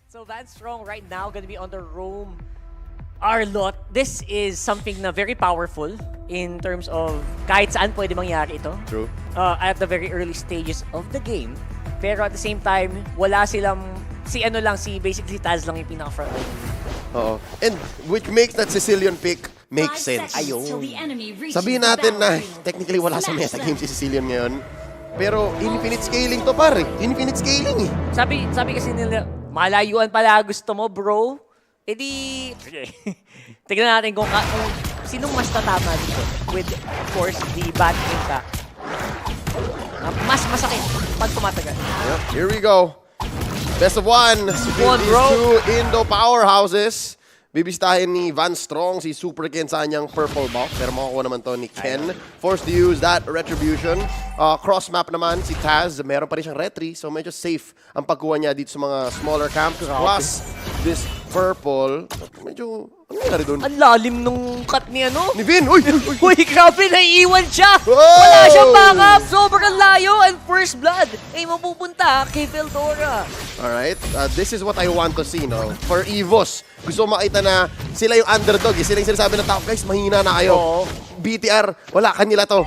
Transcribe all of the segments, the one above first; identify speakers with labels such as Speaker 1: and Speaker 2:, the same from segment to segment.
Speaker 1: So Van Strong right now gonna be on the roam Arlot. This is something na very powerful in terms of kahit saan pwede mangyari ito.
Speaker 2: True.
Speaker 1: At the very early stages of the game. Pero at the same time, wala silang, basically Taz lang yung pinaka-frontline.
Speaker 2: Oo. And which makes that Sicilian pick make sense.
Speaker 1: Ayun.
Speaker 2: Sabihin natin na technically wala sa meta game si Sicilian ngayon. Pero infinite scaling to pare. Infinite scaling eh.
Speaker 1: Sabi kasi nila, malayuan pala gusto mo, bro. E di, sige. Tignan natin kung sinong mas tatama dito. With, of course, the bad impact. Mas masakit pag tumatagal.
Speaker 2: Yep, here we go. Best of one. Between these two Indo powerhouses. Bibisitahin ni Van Strong si Super Ken sa kanyang purple box. Pero makukuha naman to ni Ken. Forced to use that retribution. Cross map naman si Taz. Meron pa rin siyang retry. So medyo safe ang pagkuha niya dito sa mga smaller camps. Plus this purple. Medyo, ano nangyari doon?
Speaker 1: Ang lalim nung cut ni ano.
Speaker 2: Ni Vin! Uy!
Speaker 1: Uy, grabe, naiiwan siya!
Speaker 2: Whoa!
Speaker 1: Wala siyang backup! Sobrang layo! And first blood ay mapupunta kay Veldora.
Speaker 2: Alright, this is what I want to see, no? For EVOS, gusto ko makita na sila yung underdog. Sila yung sinasabi na top guys, mahina na kayo.
Speaker 1: Oo.
Speaker 2: BTR, wala, kanila to.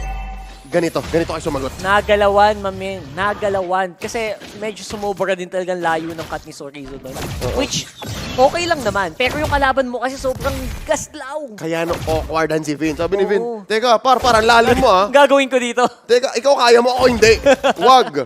Speaker 2: Ganito kayo sumagot.
Speaker 1: Nagalawan, mamin. Nagalawan. Kasi medyo sumobra din talagang layo ng cut ni Sorizo doon. Which, okay lang naman. Pero yung kalaban mo kasi sobrang gaslaw.
Speaker 2: Kaya no awkwardan si Vin. Sabi ni Vin,
Speaker 1: Oo.
Speaker 2: teka, parang lalim mo ah.
Speaker 1: Gagawin ko dito.
Speaker 2: Teka, ikaw kaya mo, ako hindi. Wag.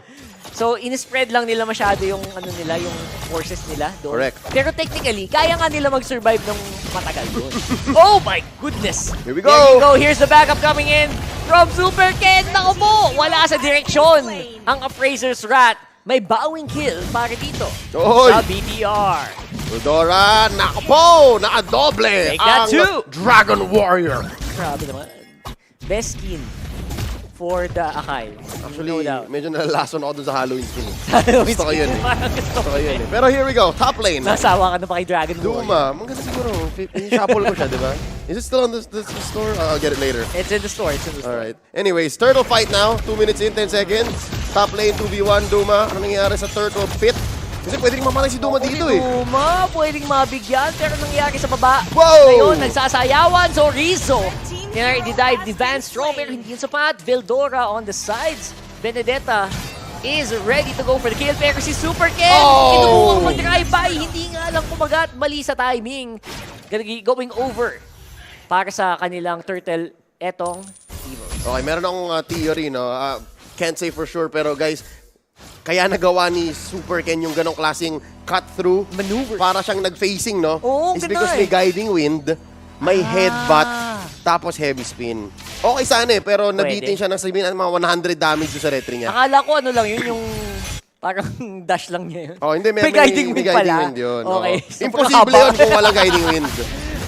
Speaker 1: So, in-spread lang nila masyado yung yung forces nila doon.
Speaker 2: Correct.
Speaker 1: Pero technically, kaya nga nila mag-survive ng matagal doon. Oh my goodness!
Speaker 2: Here we go.
Speaker 1: There you go. Here's the backup coming in from Super Ken. Naku po! Wala sa direksyon. Ang Appraiser's Rat. May bawing kill para dito.
Speaker 2: Oy.
Speaker 1: Sa BTR.
Speaker 2: Rodora, nako po, nakadoble
Speaker 1: Take that
Speaker 2: ang
Speaker 1: too.
Speaker 2: Dragon Warrior.
Speaker 1: Grabe naman. Best skin for the Akai.
Speaker 2: Actually,
Speaker 1: no doubt.
Speaker 2: medyo nalalason ako dun sa Halloween skin.
Speaker 1: Halloween
Speaker 2: Gusto ko
Speaker 1: skin.
Speaker 2: yun eh.
Speaker 1: Parang gusto
Speaker 2: Gusto ko yun eh. Pero here we go, top lane.
Speaker 1: Nasawa ka na pa kay Dragon Ball.
Speaker 2: Duma, maganda siguro. Shuffle ko siya, di ba? Is it still on the store? I'll get it later.
Speaker 1: It's in the store. It's in the store.
Speaker 2: Alright. Anyways, turtle fight now. 2 minutes in, 10 seconds. Top lane, 2v1, Duma. Ano nangyayari sa turtle pit? Kasi pwedeng mamalay si Duma dito eh.
Speaker 1: Duma, pwedeng mabigyan. Pero nangyayari sa baba.
Speaker 2: Wow!
Speaker 1: Ngayon, nagsasayawan. So, Rizzo. I-dive ni Van Strong. Pero hindi yun sapat. Veldora on the sides. Benedetta is ready to go for the kill. Pero si Super Ken,
Speaker 2: Oh!
Speaker 1: kinukuha mag-drive-by. Hindi nga lang kumagat. Mali sa timing. Going over para sa kanilang turtle. Etong Evo.
Speaker 2: Okay, meron akong theory, no? Can't say for sure, pero guys, kaya nagawa ni Super Ken yung ganong klaseng cut-through.
Speaker 1: Maneuver.
Speaker 2: Para siyang nag-facing, no?
Speaker 1: Oo,
Speaker 2: It's
Speaker 1: ganda
Speaker 2: because
Speaker 1: eh.
Speaker 2: may guiding wind, may headbutt, tapos heavy spin. Okay sana eh, pero nabitin siya ng sabihin mga 100 damage sa retry niya.
Speaker 1: Akala ko ano lang yun, yung parang dash lang niya yun.
Speaker 2: Oh, hindi, may
Speaker 1: guiding wind pala.
Speaker 2: Wind yun.
Speaker 1: Okay.
Speaker 2: Oo.
Speaker 1: So,
Speaker 2: Imposible
Speaker 1: haba.
Speaker 2: yun kung walang guiding wind.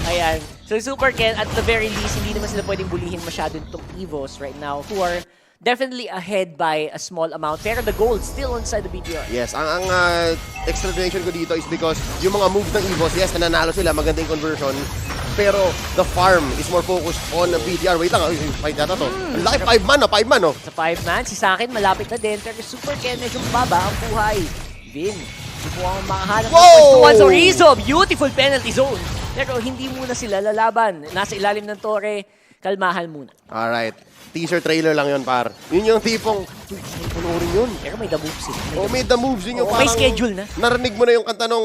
Speaker 1: Ayan. So Super Ken, at the very least, hindi naman sila pwedeng bulihin masyado itong Evos right now, who are definitely ahead by a small amount. Pero the gold still inside the BTR.
Speaker 2: Yes, ang explanation ko dito is because yung mga moves ng Evos, yes, nananalo sila, maganda yung conversion. Pero the farm is more focused on the BTR. Wait lang, fight yata to. Ang laki, 5-man, 5-man, no?
Speaker 1: Sa 5-man, si Sakin malapit na din. Pero Super Ken, medyo mababa ang buhay. Vin, hindi po ang makahanap ng first one. So Rizzo, beautiful penalty zone. Pero hindi muna sila lalaban. Nasa ilalim ng tore, kalmahan muna.
Speaker 2: Alright. Teaser trailer lang yun, par. Yun yung tipong, panoorin yun.
Speaker 1: Pero may the moves sila.
Speaker 2: Oh, may the moves. Yun yung
Speaker 1: Oo,
Speaker 2: parang...
Speaker 1: may schedule na.
Speaker 2: Narinig mo na yung kanta ng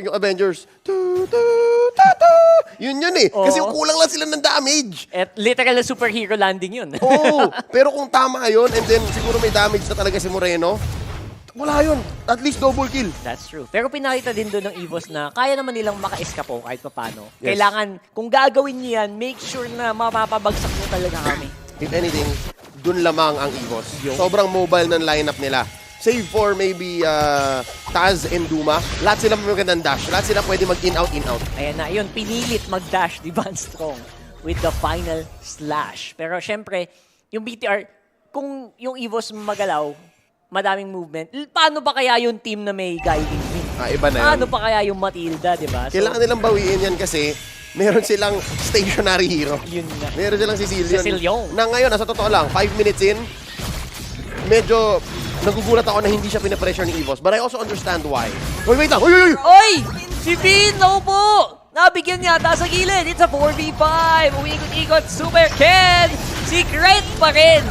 Speaker 2: yung Avengers. Tu, tu, ta, tu. Yun eh. Kasi
Speaker 1: Oo.
Speaker 2: kulang lang sila ng damage.
Speaker 1: At literal na superhero landing yun.
Speaker 2: Oo. Pero kung tama yun, and then siguro may damage na talaga si Moreno, wala yun. At least double kill.
Speaker 1: That's true. Pero pinakita din doon ng Evos na kaya naman nilang maka-eskapo kahit paano.
Speaker 2: Yes.
Speaker 1: Kailangan, kung gagawin niyo yan, make sure na mapapabagsak niyo talaga kami.
Speaker 2: If anything, dun lamang ang EVOS. Sobrang mobile ng lineup nila. Save for maybe Taz and Duma. Lahat sila magandang dash. Lahat sila pwede mag-in-out, in-out.
Speaker 1: Ayan na, yun, pinilit mag-dash ni Van Strong with the final slash. Pero syempre, yung BTR, kung yung Evos magalaw, madaming movement, paano pa kaya yung team na may guiding wing?
Speaker 2: Iba na yun.
Speaker 1: Paano pa kaya yung Matilda, di ba? So,
Speaker 2: Kailangan nilang bawiin yan kasi meron silang stationary hero.
Speaker 1: yun na.
Speaker 2: Meron silang Sicilian.
Speaker 1: Sicilian.
Speaker 2: Na ngayon, nasa totoo lang, 5 minutes in, medyo nagugulat ako na hindi siya pinapressure ni EVOS. But I also understand why. Wait lang! Uy!
Speaker 1: Oy! Si Vin, naku po! Nabigyan yata sa gilid. It's a 4v5. Umiikot-ikot. Super Ken! Secret pa rin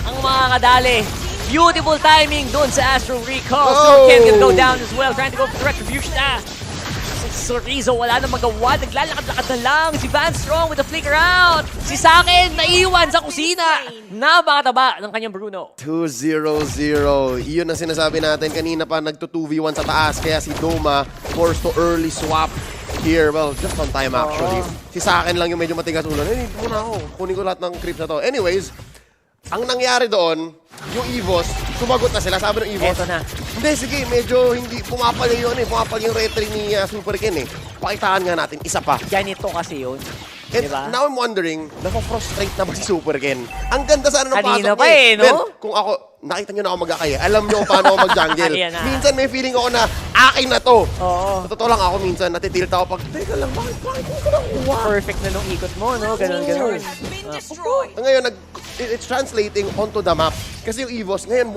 Speaker 1: ang mga kadali. Beautiful timing doon sa Astro Recall. Super Ken can go down as well. Trying to go for the retribution. Sorizo, wala na magawa. Naglalakad-lakad na lang. Si Van Strong with the flicker out. Si Sakin, naiwan sa kusina. Napakataba ng kanyang Bruno.
Speaker 2: 2-0-0. Iyon ang sinasabi natin. Kanina pa nagto-2v1 sa taas. Kaya si Doma forced to early swap here. Well, just on time actually. Si Sakin lang yung medyo matigas ulo. Eh, hindi muna ako. Kunin ko lahat ng creeps na to. Anyways, ang nangyari doon, yung EVOS, sumagot na sila. Sabi ng EVOS,
Speaker 1: Eto na.
Speaker 2: hindi, sige, medyo hindi, pumapal yun eh. Pumapal yung retry ni Super Ken eh. Pakitaan nga natin, isa pa.
Speaker 1: Ganito kasi yun.
Speaker 2: And
Speaker 1: Diba?
Speaker 2: now I'm wondering, nako-frustrate na ba si Super Ken? Ang ganda sana ng
Speaker 1: Kanina
Speaker 2: pasok
Speaker 1: pa
Speaker 2: niya
Speaker 1: eh, no?
Speaker 2: Men, kung ako, nakita nyo na ako magkakaya. Alam nyo paano ako mag-jungle.
Speaker 1: Ayan na.
Speaker 2: Minsan may feeling ako na, akin na to.
Speaker 1: Oo.
Speaker 2: Sa totoo lang ako minsan, natitilt ako pag, teka lang, bakit hindi ko nakuha?
Speaker 1: Perfect na nung ikot mo, no? Ganun.
Speaker 2: Ngayon, it's translating onto the map. Kasi yung EVOS, ngayon,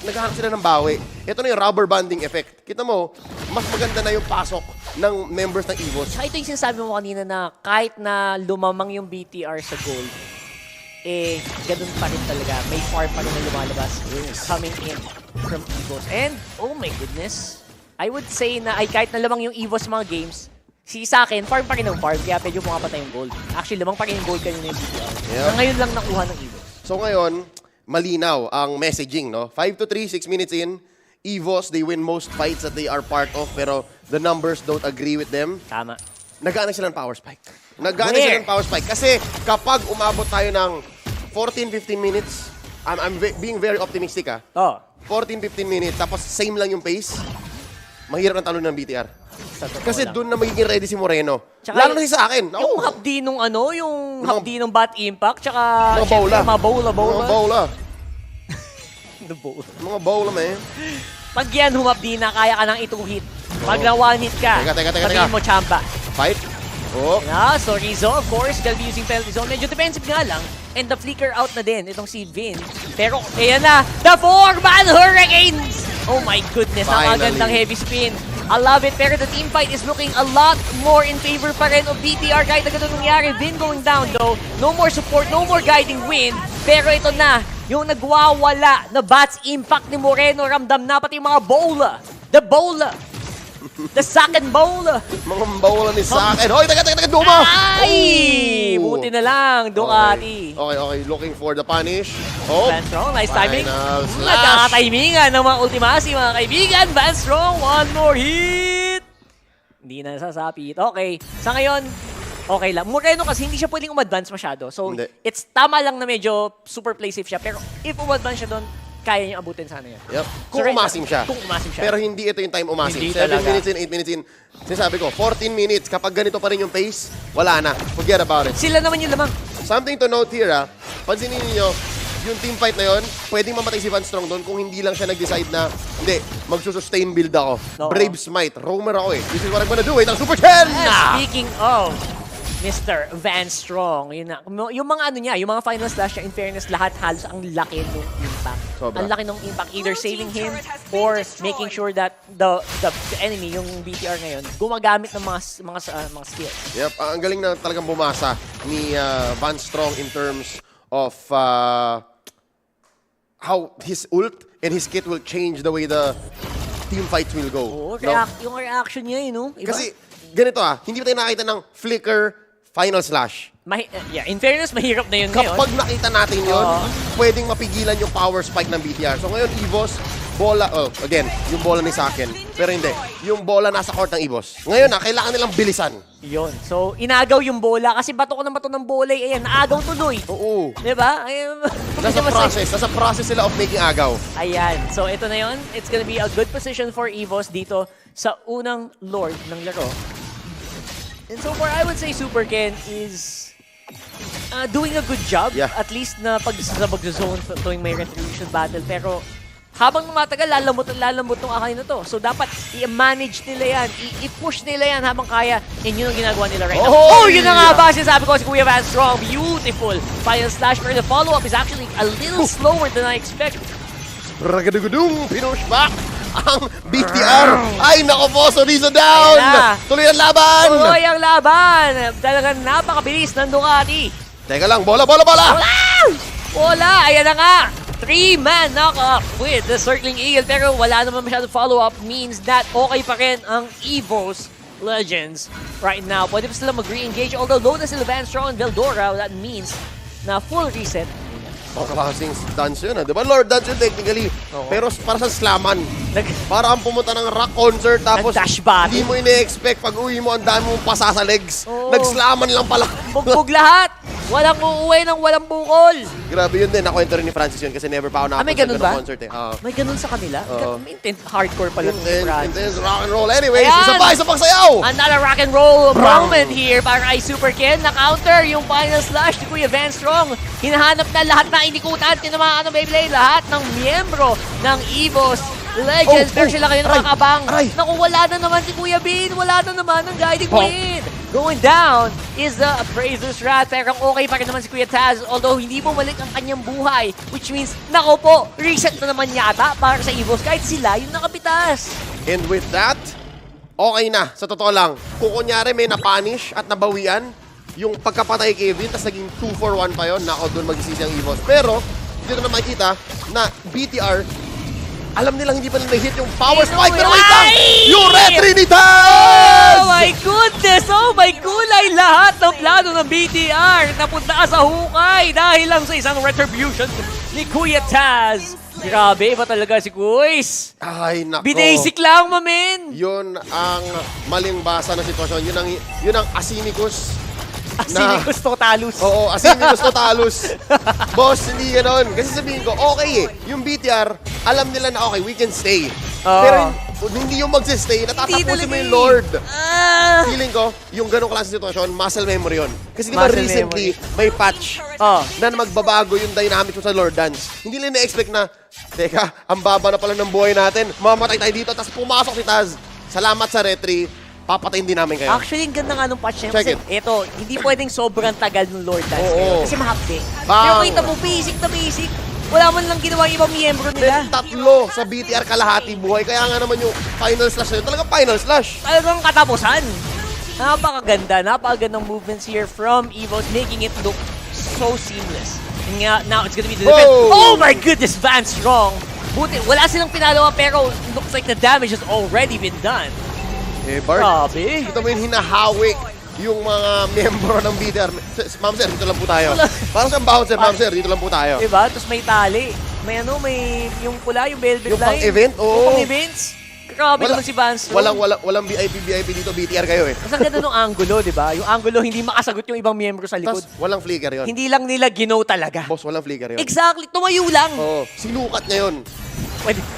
Speaker 2: naghahanap sila ng bawi. Ito na yung rubber banding effect. Kita mo, mas maganda na yung pasok ng members ng EVOS.
Speaker 1: Tsaka ito yung sinasabi mo kanina na kahit na lumamang yung BTR sa gold, eh, ganun pa rin talaga. May farm pa rin na lumalabas coming in from EVOS. And, oh my goodness, I would say na ay kahit na lamang yung EVOS mga games, sa akin, farm pa rin ng farm, kaya medyo pumapatay yung gold. Actually, lamang pa rin yung gold kanina yung BTR.
Speaker 2: Yeah.
Speaker 1: Na ngayon lang nakuha ng EVOS.
Speaker 2: So ngayon, malinaw ang messaging, no? 5-3, 6 minutes in, EVOS, they win most fights that they are part of, pero the numbers don't agree with them.
Speaker 1: Tama.
Speaker 2: Nag-aano sila ng power spike. Nag-aano sila ng power spike. Kasi kapag umabot tayo ng 14-15 minutes, I'm being very optimistic, ah.
Speaker 1: Oh,
Speaker 2: 14-15 minutes, tapos same lang yung pace, mahirap ng talo ng BTR.
Speaker 1: sa totoo
Speaker 2: Kasi
Speaker 1: lang.
Speaker 2: doon na magiging ready si Moreno.
Speaker 1: Tsaka
Speaker 2: Lalo na si sa akin.
Speaker 1: Yung
Speaker 2: Oo.
Speaker 1: hapdi nung ano, yung
Speaker 2: Mga-
Speaker 1: hapdi nung Bat Impact, tsaka
Speaker 2: Mga bowla.
Speaker 1: Mga bowla.
Speaker 2: Mga bowla.
Speaker 1: The bowl.
Speaker 2: Mga bowla, man.
Speaker 1: Pag yan humapdi na, kaya ka nang ituhit. Pag na one hit ka,
Speaker 2: Teka.
Speaker 1: sabihin mo chamba.
Speaker 2: Fight. Oh.
Speaker 1: Na, so Rizzo, of course, gonna be using penalty zone. Medyo defensive nga lang. And the flicker out na din, itong si Vin. Pero, ayan na, the 4-man Hurricanes! Oh my goodness, ang
Speaker 2: Finally.
Speaker 1: magandang heavy spin. I love it, pero the team fight is looking a lot more in favor pa rin of BTR kahit na ganun nangyari. Vin going down though, no more support, no more guiding win. Pero ito na, yung nagwawala na Bats Impact ni Moreno, ramdam na pati yung mga bowler. The bowler. The second bowler.
Speaker 2: Mga bowla ni sa akin. Hoy, taga, Duma!
Speaker 1: Ay!
Speaker 2: Oh.
Speaker 1: Buti na lang, Ducati.
Speaker 2: Okay. Looking for the punish. Oh.
Speaker 1: Van Strong, nice timing.
Speaker 2: Final slash.
Speaker 1: Nagkakatimingan ng mga ultimasi, mga kaibigan. Van Strong, one more hit. Hindi na nasasapit. Okay, sa ngayon, okay lang. Moreno kasi hindi siya pwedeng umadvance masyado. So,
Speaker 2: Hindi.
Speaker 1: it's tama lang na medyo super play safe siya. Pero if umadvance siya doon, kaya niya abutin sana yan.
Speaker 2: Yep. Kung
Speaker 1: So,
Speaker 2: umasim siya.
Speaker 1: Kung umasim siya.
Speaker 2: Pero hindi ito yung time umasim.
Speaker 1: Hindi
Speaker 2: 7
Speaker 1: talaga.
Speaker 2: minutes in, 8 minutes in. Sinasabi ko, 14 minutes. Kapag ganito pa rin yung pace, wala na. Forget about it.
Speaker 1: Sila naman yung lamang.
Speaker 2: Something to note here, ah. Pansinin niyo, yung team fight na yun, pwedeng mamatay si Van Strong doon kung hindi lang siya nag-decide na, hindi, magsusustain build ako.
Speaker 1: Oo.
Speaker 2: Brave Smite. Roamer ako eh. This is what I'm gonna do. Wait, ang Super Chen!
Speaker 1: Speaking of Mr. Van Strong, yun na. Yung mga ano niya, yung mga final slash niya, in fairness, lahat halos ang laki ng impact.
Speaker 2: Sobra.
Speaker 1: Ang laki ng impact, either saving him or making sure that the enemy, yung BTR ngayon, gumagamit ng mga skills.
Speaker 2: Yep, ang galing na talagang bumasa ni Van Strong in terms of how his ult and his kit will change the way the team fights will go.
Speaker 1: Oo,
Speaker 2: No?
Speaker 1: yung reaction niya no? Iba?
Speaker 2: Kasi ganito hindi pa tayo nakita ng flicker final slash.
Speaker 1: Yeah, in fairness, mahirap na yun ngayon.
Speaker 2: Kapag nakita natin yun,
Speaker 1: Oo.
Speaker 2: pwedeng mapigilan yung power spike ng BTR. So ngayon, EVOS, bola, again, yung bola ni Saken. Pero hindi, yung bola nasa court ng EVOS. Ngayon kailangan nilang bilisan.
Speaker 1: Yun. So, inagaw yung bola kasi bato ko ng bato ng bola. Ayan, naagaw tuloy.
Speaker 2: Oo.
Speaker 1: Diba? Ayan,
Speaker 2: Nasa process sila of making agaw.
Speaker 1: Ayan. So, ito na yun. It's gonna be a good position for EVOS dito sa unang Lord ng laro. And so far, I would say Super Ken is doing a good job.
Speaker 2: Yeah.
Speaker 1: At least na sa pag-zone tuwing may retribution battle. Pero habang matagal, lalamot tong akay na to. So dapat i-manage nila yan, i-push nila yan habang kaya. And yun ang ginagawa nila right now.
Speaker 2: Oh,
Speaker 1: Yun na nga ba? Sinasabi ko si Kuya Van Strong. Beautiful. Final slash. Pero the follow-up is actually a little slower than I expected.
Speaker 2: Ragadugudung, pinushback ang BTR. Ay, nako po, Sorizo down.
Speaker 1: Ayan na.
Speaker 2: Tuloy ang laban.
Speaker 1: Tuloy ang laban. Talagang napakabilis ng Ducati.
Speaker 2: Teka lang, bola, bola, bola.
Speaker 1: Wala! Ayan na nga! 3-man knock-off with the Circling Eagle pero wala naman masyadong follow-up means that okay pa rin ang EVO's Legends right now. Pwede pa sila mag-re-engage although low na sila Van Strong and Veldora. That means na full reset.
Speaker 2: Klaseng dance yun, diba? Lord dance yun technically.
Speaker 1: Oo.
Speaker 2: Pero para sa slaman.
Speaker 1: Nag
Speaker 2: Para kang pumunta ng rock concert tapos
Speaker 1: dash battle.
Speaker 2: hindi mo ine-expect pag uwi mo ang dami mong pasa sa legs.
Speaker 1: Oo.
Speaker 2: Nagslaman lang pala.
Speaker 1: bugbog lahat! Walang uuwi ng walang bukol!
Speaker 2: Grabe yun din. Nakwento rin ni Francis yun kasi never pa ako
Speaker 1: may
Speaker 2: nakapunta
Speaker 1: ganun
Speaker 2: sa
Speaker 1: ba?
Speaker 2: ganung concert eh.
Speaker 1: May ganun sa kanila?
Speaker 2: Oo.
Speaker 1: Hardcore pala ng Francis.
Speaker 2: Intense rock and roll. Anyways,
Speaker 1: Ayan!
Speaker 2: isa pang sayaw!
Speaker 1: Another rock and roll moment here para kay Super Ken. Na-counter yung final slash ni Kuya Van Strong. Hinahanap na lahat ng inikutan, tinamaan ng Beyblade, lahat ng miyembro ng EVO's Legends. Pero sila kayo nakakabang. Naku, wala na naman si Kuya Bean. Wala na naman ang Guiding Wind. Going down is the Appraiser's Wrath. Pero okay pa rin naman si Kuya Taz. Although hindi bumalik ang kanyang buhay. Which means, naku po, reset na naman yata para sa EVO's kahit sila yung nakapitas.
Speaker 2: And with that, okay na. Sa totoo lang, kung kunyari may napanish at nabawian, yung pagkapatay kay Vin, tapos naging 2-for-1 pa yun, nako doon magsisi ang EVOS. Pero, dito na makikita na BTR, alam nilang hindi pa nila hit yung power spike. Pero wait lang! Yung Red Trinitas!
Speaker 1: Oh my goodness! Oh my kulay! Lahat ng plano ng BTR napunta sa hukay dahil lang sa isang retribution ni Kuya Taz. Grabe, iba talaga si Kuys.
Speaker 2: Ay, nako.
Speaker 1: Binasic lang, mamin.
Speaker 2: Yun ang maling basa na sitwasyon. Yun ang Asinicus.
Speaker 1: Asinicus totalus.
Speaker 2: Oo, Asinicus totalus. Boss, hindi ganon. Kasi sabihin ko, okay eh. Yung BTR, alam nila na okay, we can stay.
Speaker 1: Oo.
Speaker 2: Pero hindi yung magsistay, natatapusin mo yung Lord. Feeling ko, yung ganong klase sitwasyon, muscle memory yun. Kasi di ba
Speaker 1: Muscle
Speaker 2: recently, may patch na magbabago yung dynamics mo sa Lord Dance. Hindi nila na-expect na, teka, ang baba na pala ng buhay natin, mamatay tayo dito, tapos pumasok si Taz. Salamat sa retry, papatayin din namin kayo.
Speaker 1: Actually, ang ganda nga nung patch niya.
Speaker 2: Check
Speaker 1: Kasi ito, hindi pwedeng sobrang tagal ng Lord Dance.
Speaker 2: Oo.
Speaker 1: Kasi mahapde.
Speaker 2: Bang!
Speaker 1: Pero kita mo, basic na basic. Wala man lang ginawa yung ibang miyembro nila.
Speaker 2: Then, tatlo sa BTR kalahati buhay. Kaya nga naman yung final slash na yun, talagang final slash.
Speaker 1: Talagang katapusan. Napakaganda. Napakagandang movements here from EVOS, making it look so seamless. And nga, now it's gonna be the defense. Oh my goodness, Van Strong. Buti, wala silang pinalawa pero looks like the damage has already been done.
Speaker 2: Eh, Bart,
Speaker 1: Grabe.
Speaker 2: kita mo yung hinahawi yung mga miyembro ng BTR. Ma'am sir, dito lang po tayo. Parang siyang bouncer, ma'am sir, dito lang po tayo.
Speaker 1: Diba? Tapos may tali. May ano, may yung pula, yung velvet
Speaker 2: Yung
Speaker 1: line.
Speaker 2: pang-event, oo.
Speaker 1: Yung pang-events. Grabe naman si Van Strong.
Speaker 2: Walang VIP dito, BTR kayo eh.
Speaker 1: Mas ang ganda nung angulo, di ba? Yung angulo, hindi makasagot yung ibang miyembro sa likod.
Speaker 2: Tapos walang flicker yun.
Speaker 1: Hindi lang nila ginaw talaga.
Speaker 2: Boss, walang flicker yun.
Speaker 1: Exactly. Tumayo lang.
Speaker 2: Oo, sinukat niya yun.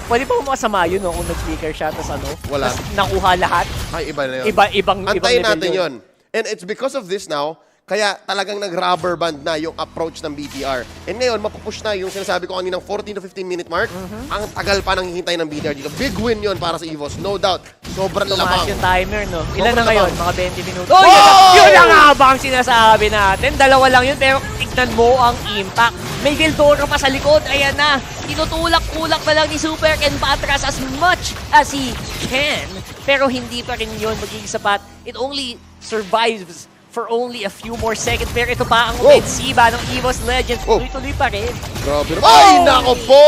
Speaker 1: Pwede pa masama yun, no? Kung nag-flicker siya, tapos ano?
Speaker 2: Wala.
Speaker 1: Tas nakuha lahat.
Speaker 2: Ay, iba na yun.
Speaker 1: Ibang
Speaker 2: Antayin
Speaker 1: level
Speaker 2: natin yun. And it's because of this now, kaya talagang nag-rubber band na yung approach ng BTR. And ngayon, mapupush na yung sinasabi ko kaninang 14 to 15 minute mark. Ang tagal pa nang hihintay ng BTR dito. Big win yun para sa EVOS, no doubt. Sobrang
Speaker 1: Tumaas
Speaker 2: lamang.
Speaker 1: yung timer, no? Ilan na
Speaker 2: Sobrang
Speaker 1: ngayon?
Speaker 2: lamang.
Speaker 1: Mga 20 minutos. Oh, yun na nga ba ang sinasabi natin? Dalawa lang yun, pero tignan mo ang impact. May Veldora pa sa likod. Ayan na. Tinutulak-tulak na lang ni Super Ken Patras as much as he can. Pero hindi pa rin yun magiging sapat. It only survives for only a few more seconds. Pero ito pa ang ofensiba ng EVOS Legends. Tuloy-tuloy pa rin.
Speaker 2: Grabe naman. Ay, nako po!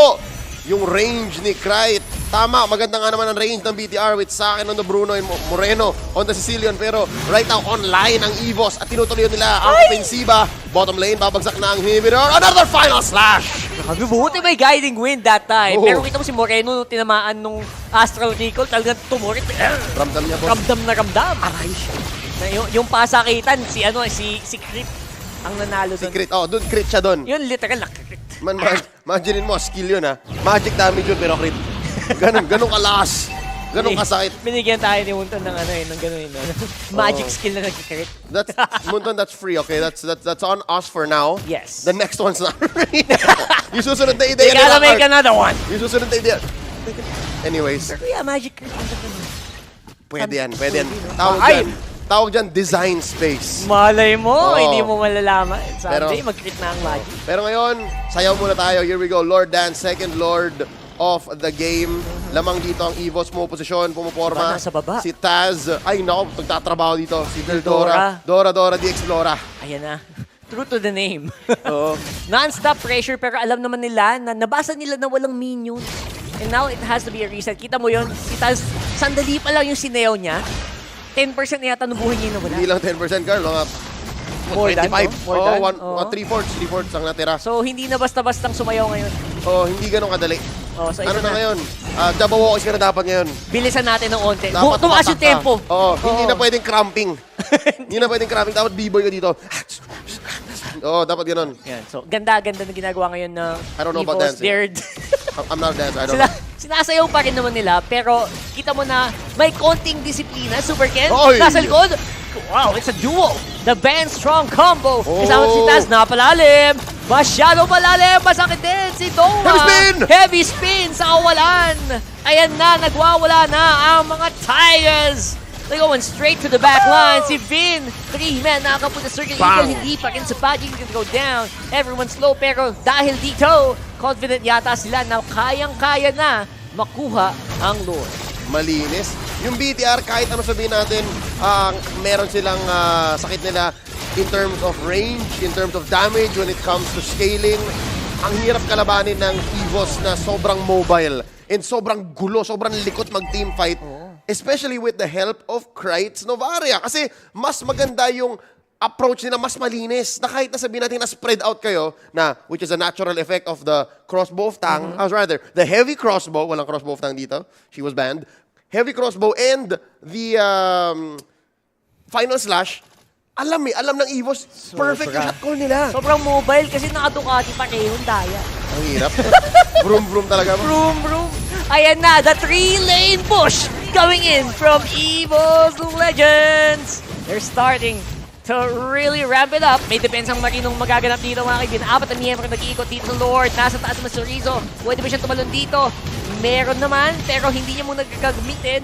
Speaker 2: Yung range ni Krite. Tama, maganda nga naman ang range ng BTR with Sakin on the Bruno and Moreno on the Sicilian. Pero right now, online ang EVOS at tinutuloy nila ang ofensiba. Bottom lane, babagsak na ang inhibitor. Another final slash!
Speaker 1: Grabe, buti may guiding wind that time.
Speaker 2: Oo.
Speaker 1: Pero kita mo si Moreno nung tinamaan nung Astral Recall, talagang tumurit.
Speaker 2: Ramdam niya, boss.
Speaker 1: Ramdam na ramdam. Aray siya. Na yung pasakitan, si Crit ang nanalo doon.
Speaker 2: Crit, oh, dun, crit siya dun.
Speaker 1: Yun literal nakakrit.
Speaker 2: Imagine mo, skill yun ha. Magic damage yun, pero crit. Ganun kalakas. Ganun kasakit.
Speaker 1: Binigyan tayo ni Munton ng ano ng ganun yun. Magic skill na nagkikrit.
Speaker 2: Munton, that's free, okay? That's on us for now.
Speaker 1: Yes.
Speaker 2: The next one's not free. Yung susunod na ideya
Speaker 1: You gotta make another one.
Speaker 2: Yung susunod na ideya. Anyways,
Speaker 1: Pero yeah, magic crit.
Speaker 2: pwede yan.
Speaker 1: Ay!
Speaker 2: Tawag dyan, design space.
Speaker 1: Malay mo,
Speaker 2: Oo.
Speaker 1: hindi mo malalaman.
Speaker 2: Pero-
Speaker 1: Someday, mag-crit na ang magic.
Speaker 2: Pero ngayon, sayaw muna tayo. Here we go. Lord Dance, second Lord of the game. Lamang dito ang EVOS mo posisyon, pumuporma.
Speaker 1: Nasa baba.
Speaker 2: Si Taz. Ay, naku, nagtatrabaho dito. Si
Speaker 1: Dora.
Speaker 2: Dora the Explora.
Speaker 1: Ayan na. True to the name.
Speaker 2: Oo.
Speaker 1: Non-stop pressure pero alam naman nila na nabasa nila na walang minions. And now it has to be a reset. Kita mo yun, si Taz, sandali pa lang yung sineo niya. 10% na yata ng buhay niya na wala.
Speaker 2: Hindi lang 10%, Carl. Mga
Speaker 1: More than,
Speaker 2: 25.
Speaker 1: no? More than? Oo.
Speaker 2: 3/4 ang natira.
Speaker 1: So hindi na basta-bastang sumayaw ngayon.
Speaker 2: Hindi ganun kadali.
Speaker 1: So
Speaker 2: Ano
Speaker 1: ito
Speaker 2: na ngayon? Jabawokis ka na dapat ngayon.
Speaker 1: Bilisan natin ng onte.
Speaker 2: Dapat
Speaker 1: Tumaas yung
Speaker 2: patak ka.
Speaker 1: tempo.
Speaker 2: Hindi na pwedeng cramping. Hindi na pwedeng cramping. Dapat b-boy ka dito. Dapat ganun.
Speaker 1: Yan. So ganda-ganda na ginagawa ngayon ng
Speaker 2: I don't know about
Speaker 1: EVOS.
Speaker 2: dancing. I'm not a dancer. I don't know.
Speaker 1: Sinasayaw pa rin naman nila, pero kita mo na may konting disiplina. Super Ken,
Speaker 2: Oy!
Speaker 1: nasa likod. Wow, it's a duo. The Band Strong combo.
Speaker 2: Oh!
Speaker 1: Kasama si Taz, napalalim. Masyado malalim. Masakit din si Doma.
Speaker 2: Heavy spin!
Speaker 1: Heavy spin sa kawalan. Ayan na, nagwawala na ang mga Tigers. They're going straight to the back line. Si Vin, 3-man nakakapunta sa circle.
Speaker 2: Bang!
Speaker 1: Eagle, hindi pa rin sapat. You can go down. Everyone's slow, pero dahil dito, confident yata sila na kayang-kaya na makuha ang Lord.
Speaker 2: Malinis. Yung BTR, kahit ano sabihin natin, meron silang sakit nila in terms of range, in terms of damage, when it comes to scaling. Ang hirap kalabanin ng EVOS na sobrang mobile and sobrang gulo, sobrang likot mag-team fight. Especially with the help of Krites Novaria. Kasi mas maganda yung approach nila, mas malinis. Na kahit na sabihin natin na spread out kayo, na which is a natural effect of the crossbow of Tang, rather, the heavy crossbow, walang crossbow of Tang dito, she was banned, heavy crossbow and the final slash, alam ng EVOS, perfect yung shot call nila.
Speaker 1: Sobrang mobile kasi naka-Ducati pa kayo, daya.
Speaker 2: Ang hirap. Vroom talaga.
Speaker 1: Vroom, vroom. Ayan na, the 3-lane push going in from EVOS Legends. They're starting to really ramp it up. May depensang marinong magaganap dito mga kaibigan. 4 na miyembro nag-iikot dito sa Lord. Nasa taas ng Sorizo. Pwede ba siyang tumalon dito? Meron naman, pero hindi niya muna gagamitin.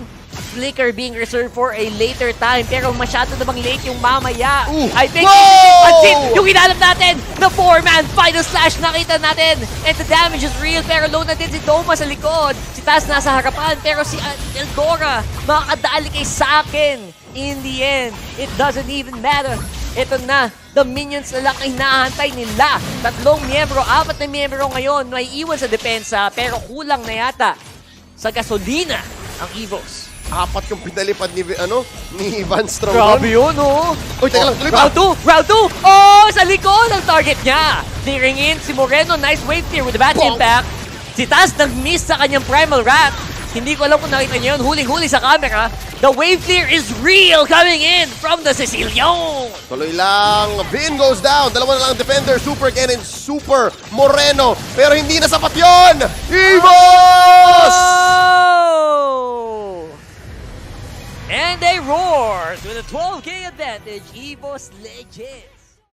Speaker 1: Flicker being reserved for a later time. Pero masyado na bang late yung mamaya? I think pansin yung hinalap natin. The 4-man final slash nakita natin. And the damage is real. Pero low na din si Doma sa likod. Si Taz nasa harapan. Pero si Eldora makakadali kay Sakin. In the end, it doesn't even matter. Ito na, the minions na lang ay hinahantay nila. 3 miyembro, 4 na miyembro ngayon. May iwan sa depensa. Pero kulang na yata sa gasolina ang EVOS.
Speaker 2: 4 yung pinalipad ni Van Strong.
Speaker 1: Grabe yun, oh.
Speaker 2: Uy, teka lang, tuloy pa.
Speaker 1: Round 2! Oh, sa likod ang target niya. Clearing in si Moreno. Nice wave clear with the bat impact. Si Taz nag-miss sa kanyang primal rat. Hindi ko alam kung nakita niyo yun. Huling-huli sa camera. The wave clear is real coming in from the Sicilian.
Speaker 2: Tuloy lang. Vin goes down. 2 na lang defender. Super Ken and Super Moreno. Pero hindi na sapat yun. EVOS!
Speaker 1: Oh! And they roar with a 12K advantage. EVOS Legends.